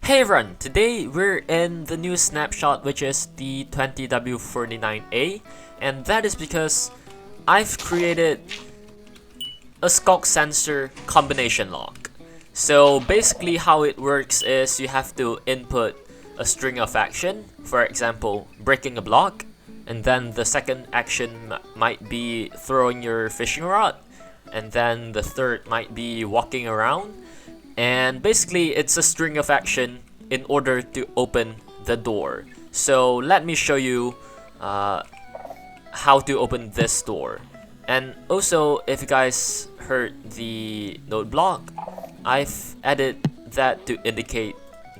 Hey everyone, today we're in the new snapshot, which is the 20W49A, and that is because I've created a skulk sensor combination lock. So basically how it works is you have to input a string of action, for example breaking a block, and then the second action might be throwing your fishing rod, and then the third might be walking around. And basically it's a string of action in order to open the door. So let me show you how to open this door. And also, if you guys heard the node block, I've added that to indicate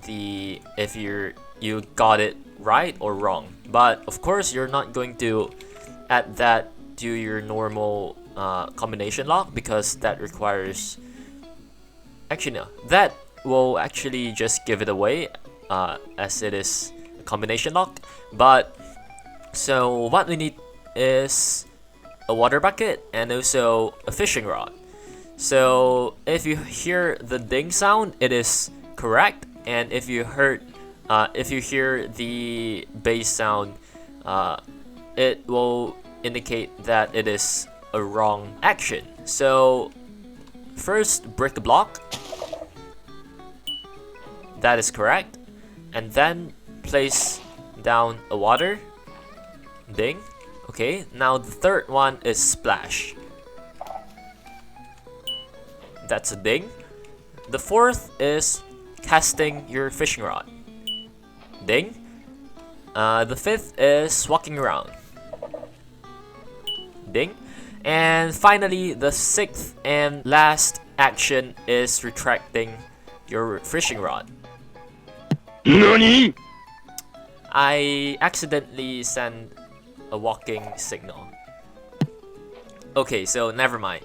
if you got it right or wrong. But of course you're not going to add that to your normal combination lock, because that requires, actually no, that will actually just give it away as it is a combination lock. But so what we need is a water bucket and also a fishing rod. So if you hear the ding sound, it is correct, and if you hear the bass sound, it will indicate that it is a wrong action. So first break the block, that is correct, and then place down a water, ding. Okay, now the third one is splash, that's a ding. The fourth is casting your fishing rod, ding. The fifth is walking around, ding. And finally, the sixth and last action is retracting your fishing rod. NANI?! I accidentally sent a walking signal. Okay, so never mind.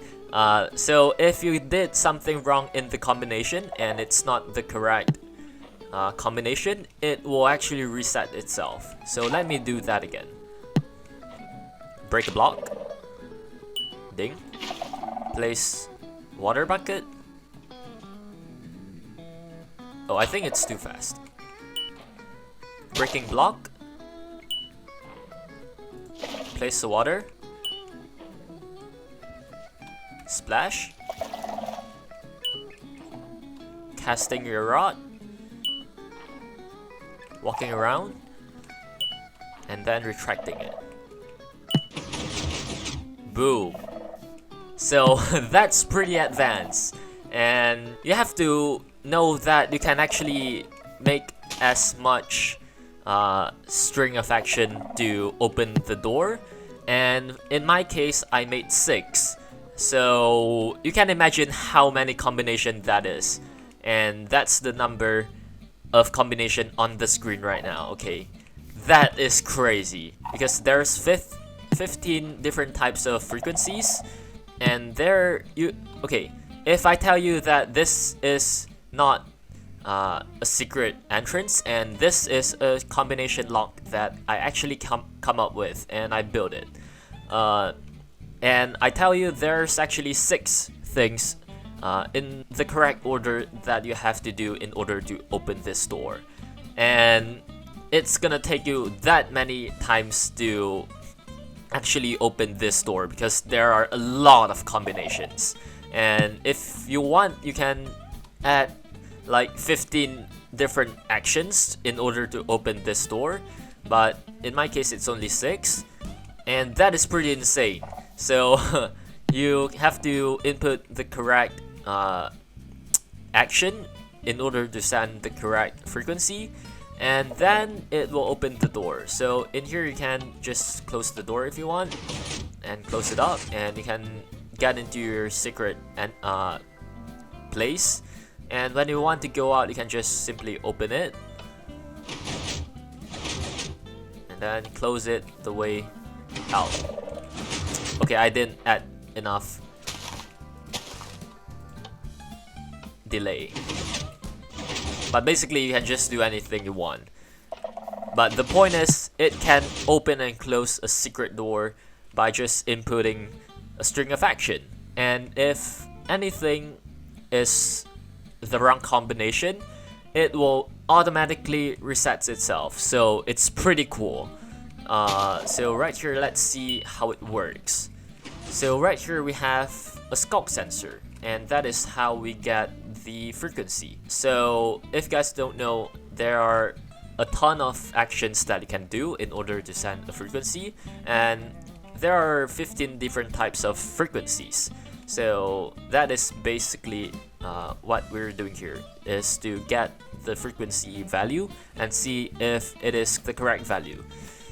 So if you did something wrong in the combination and it's not the correct combination, it will actually reset itself. So let me do that again. Break a block, ding. Place water bucket. Oh, I think it's too fast. Breaking block. Place the water. Splash. Casting your rod. Walking around. And then retracting it. Boom. So that's pretty advanced. And you have to know that you can actually make as much string of action to open the door, and in my case I made 6, so you can imagine how many combination that is, and that's the number of combination on the screen right now. Okay, that is crazy because there's 15 different types of frequencies, and okay, if I tell you that this is not a secret entrance and this is a combination lock that I actually come up with and I built it, and I tell you there's actually 6 things in the correct order that you have to do in order to open this door, and it's gonna take you that many times to actually open this door because there are a lot of combinations. And if you want, you can add like 15 different actions in order to open this door, but in my case it's only 6, and that is pretty insane. So you have to input the correct action in order to send the correct frequency, and then it will open the door. So in here you can just close the door if you want and close it up, and you can get into your secret and place. And when you want to go out, you can just simply open it and then close it the way out. Okay, I didn't add enough delay, but basically you can just do anything you want. But the point is, it can open and close a secret door by just inputting a string of action, and if anything is the wrong combination, it will automatically resets itself, so it's pretty cool. So right here, let's see how it works. So right here we have a skulk sensor, and that is how we get the frequency. So if you guys don't know, there are a ton of actions that you can do in order to send a frequency, and there are 15 different types of frequencies. So that is basically what we're doing here, is to get the frequency value and see if it is the correct value.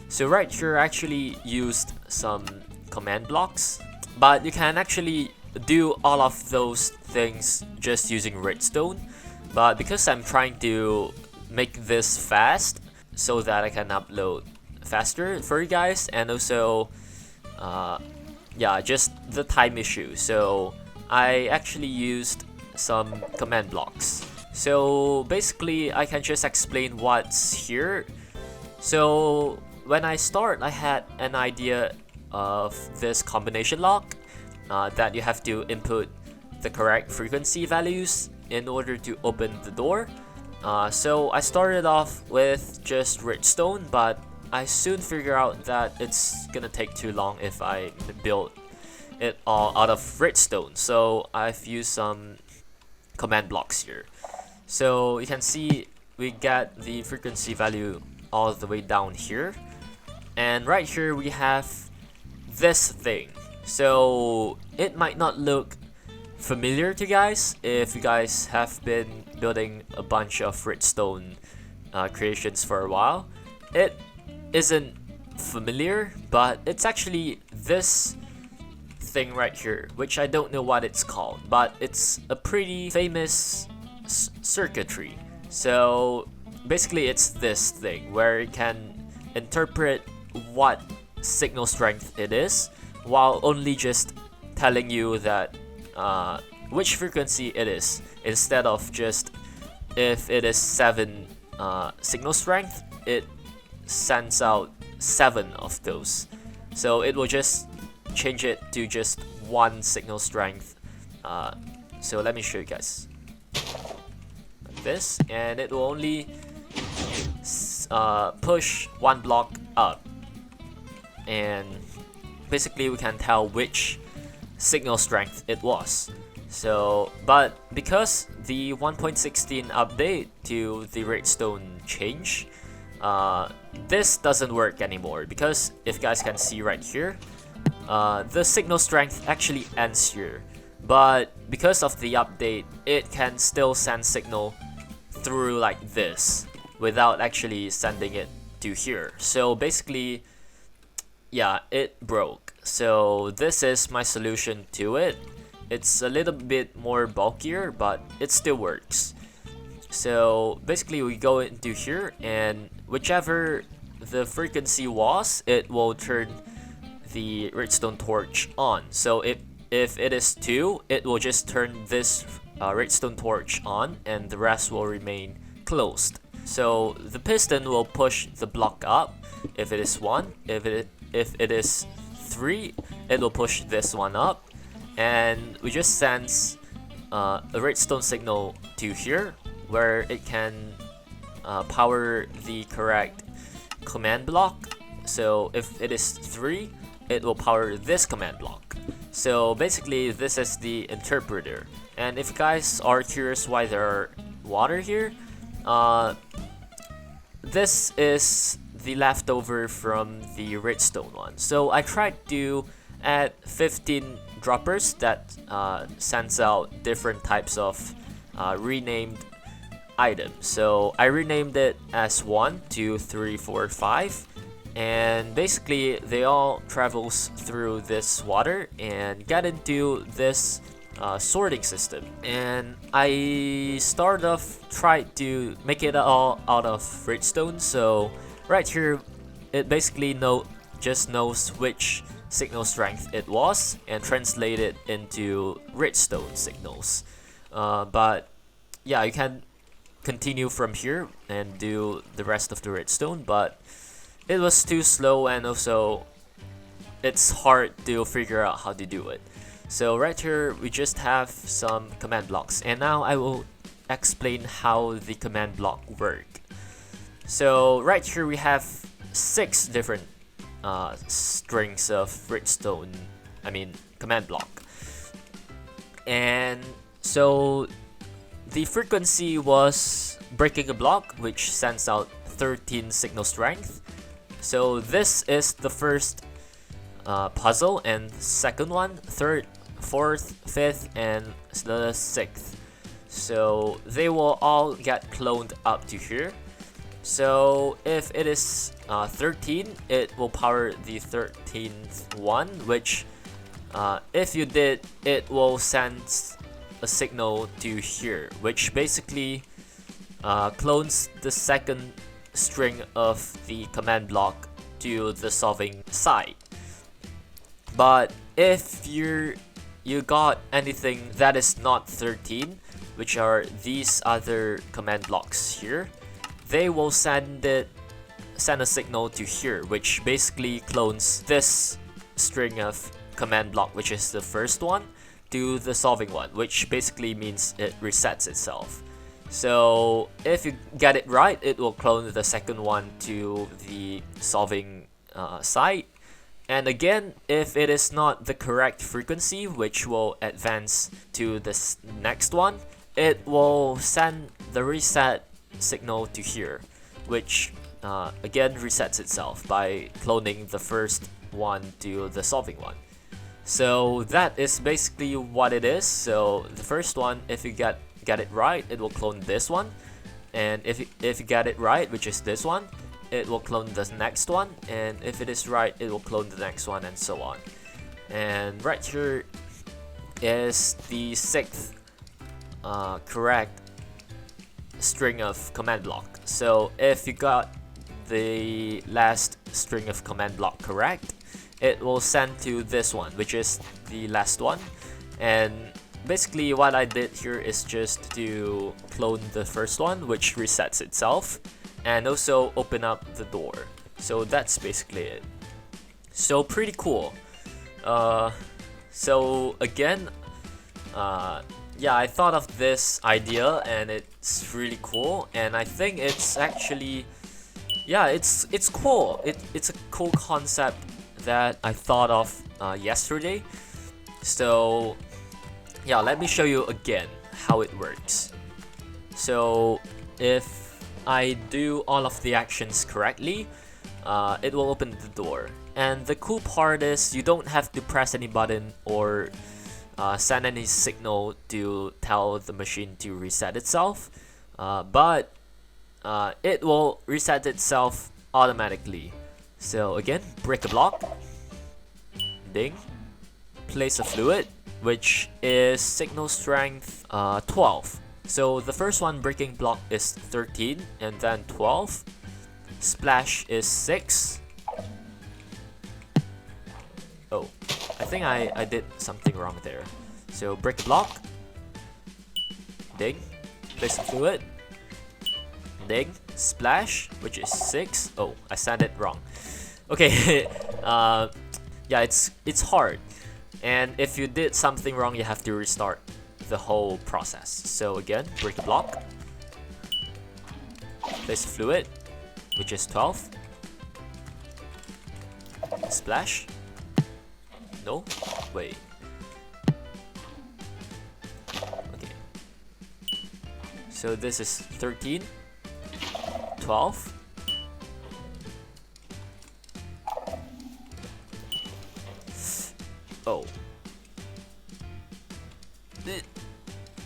So right here I actually used some command blocks, but you can actually do all of those things just using redstone. But because I'm trying to make this fast so that I can upload faster for you guys, and also yeah, just the time issue, so I actually used some command blocks. So basically I can just explain what's here. So when I start, I had an idea of this combination lock that you have to input the correct frequency values in order to open the door. So I started off with just redstone, but I soon figured out that it's gonna take too long if I build it all out of redstone. So I've used some command blocks here. So you can see we get the frequency value all the way down here. And right here we have this thing. So it might not look familiar to you guys if you guys have been building a bunch of redstone creations for a while. It isn't familiar, but it's actually this thing right here, which I don't know what it's called, but it's a pretty famous circuitry. So basically it's this thing where you can interpret what signal strength it is, while only just telling you that which frequency it is, instead of just if it is 7 signal strength, it sends out 7 of those. So it will just change it to just 1 signal strength. So let me show you guys like this, and it will only push 1 block up, and basically we can tell which signal strength it was. So, but because the 1.16 update to the redstone change, this doesn't work anymore, because if you guys can see right here, the signal strength actually ends here, but because of the update, it can still send signal through like this without actually sending it to here. So basically, yeah, it broke. So this is my solution to it. It's a little bit more bulkier, but it still works. So basically we go into here, and whichever the frequency was, it will turn the redstone torch on. So if it is 2, it will just turn this redstone torch on, and the rest will remain closed. So the piston will push the block up if it is 1. If it is 3, it will push this one up, and we just sends a redstone signal to here, where it can power the correct command block. So if it is 3, it will power this command block. So basically this is the interpreter. And if you guys are curious why there are water here, this is the leftover from the redstone one. So I tried to add 15 droppers that sends out different types of renamed items. So I renamed it as 1, 2, 3, 4, 5, and basically they all travels through this water and get into this sorting system. And I started off tried to make it all out of redstone. So right here it basically just knows which signal strength it was and translate it into redstone signals. But yeah, you can continue from here and do the rest of the redstone, but it was too slow, and also it's hard to figure out how to do it. So right here we just have some command blocks, and now I will explain how the command block work. So right here we have 6 different strings of redstone, command block. And so the frequency was breaking a block, which sends out 13 signal strength. So this is the first puzzle, and second one, third, fourth, fifth, and the sixth. So they will all get cloned up to here. So if it is 13, it will power the 13th one, which if you did, it will send a signal to here, which basically clones the second string of the command block to the solving side. But if you got anything that is not 13, which are these other command blocks here, they will send a signal to here, which basically clones this string of command block, which is the first one, to the solving one, which basically means it resets itself. So if you get it right, it will clone the second one to the solving side. And again, if it is not the correct frequency, which will advance to this next one, it will send the reset signal to here, which again resets itself by cloning the first one to the solving one. So that is basically what it is. So the first one, if you get it right, it will clone this one, and if you get it right, which is this one, it will clone the next one, and if it is right, it will clone the next one, and so on. And right here is the 6th correct string of command block. So if you got the last string of command block correct, it will send to this one, which is the last one. And basically what I did here is just to clone the first one, which resets itself, and also open up the door. So that's basically it. So pretty cool. So again, yeah, I thought of this idea and it's really cool, and I think it's actually, yeah, it's cool. It's a cool concept that I thought of yesterday. So yeah, let me show you again how it works. So if I do all of the actions correctly, it will open the door. And the cool part is you don't have to press any button or send any signal to tell the machine to reset itself, but it will reset itself automatically. So again, break a block, ding, place a fluid, which is signal strength 12. So the first one, breaking block, is 13, and then 12. Splash is 6. Oh, I think I did something wrong there. So break the block, ding, place a fluid, ding, splash, which is 6. Oh, I said it wrong. Okay, yeah, it's hard. And if you did something wrong, you have to restart the whole process. So again, break the block, place a fluid, which is 12. Splash. No, wait. Okay. So this is 13, 12. Oh.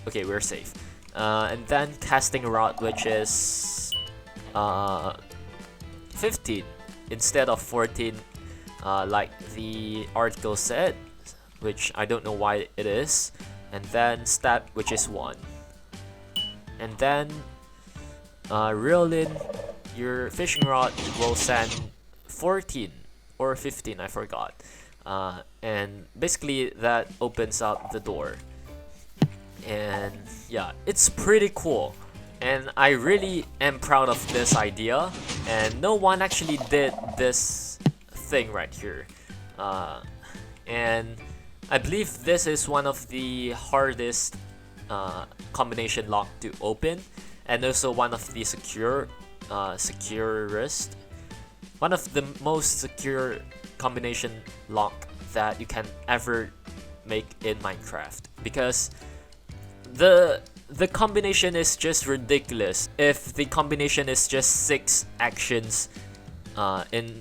Okay, we're safe. And then casting rod, which is 15 instead of 14, like the article said, which I don't know why it is. And then stab, which is 1. And then reel in your fishing rod will send 14 or 15, I forgot. And basically that opens up the door. And yeah, it's pretty cool, and I really am proud of this idea, and no one actually did this thing right here, and I believe this is one of the hardest combination lock to open, and also one of the one of the most secure combination lock that you can ever make in Minecraft, because the combination is just ridiculous. If the combination is just 6 actions in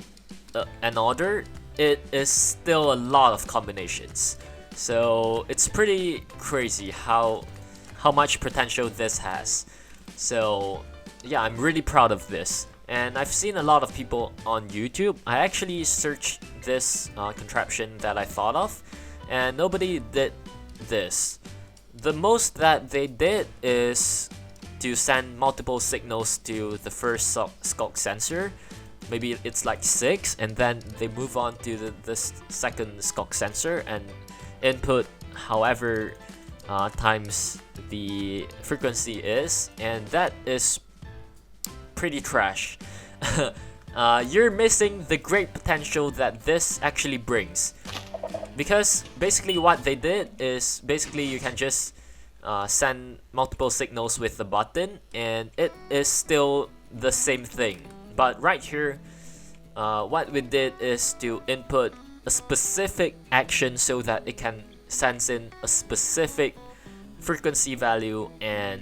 an order, it is still a lot of combinations. So it's pretty crazy how much potential this has. So yeah, I'm really proud of this. And I've seen a lot of people on YouTube. I actually searched this contraption that I thought of, and nobody did this. The most that they did is to send multiple signals to the first sculk sensor. Maybe it's like 6, and then they move on to the second sculk sensor and input however times the frequency is, and that is pretty trash. You're missing the great potential that this actually brings, because basically what they did is basically you can just send multiple signals with the button, and it is still the same thing. But right here, what we did is to input a specific action so that it can sense in a specific frequency value, and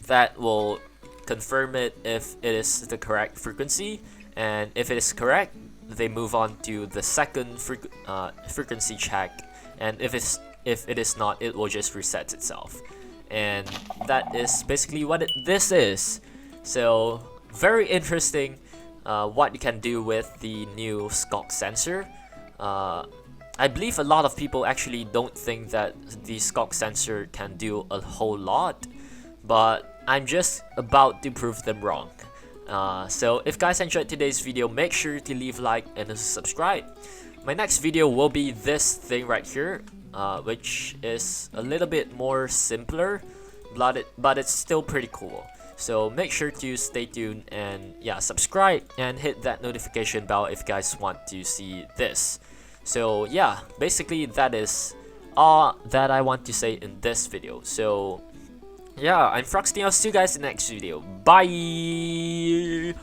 that will confirm it if it is the correct frequency, and if it is correct, they move on to the second frequency check, and if it is not, it will just reset itself. And that is basically what this is. So very interesting what you can do with the new sculk sensor. I believe a lot of people actually don't think that the sculk sensor can do a whole lot, but I'm just about to prove them wrong. So if guys enjoyed today's video, make sure to leave a like and subscribe. My next video will be this thing right here, which is a little bit more simpler, but it's still pretty cool. So make sure to stay tuned and yeah, subscribe and hit that notification bell if you guys want to see this. So yeah, basically that is all that I want to say in this video. So yeah, I'm Froxty. I'll see you guys in the next video. Bye!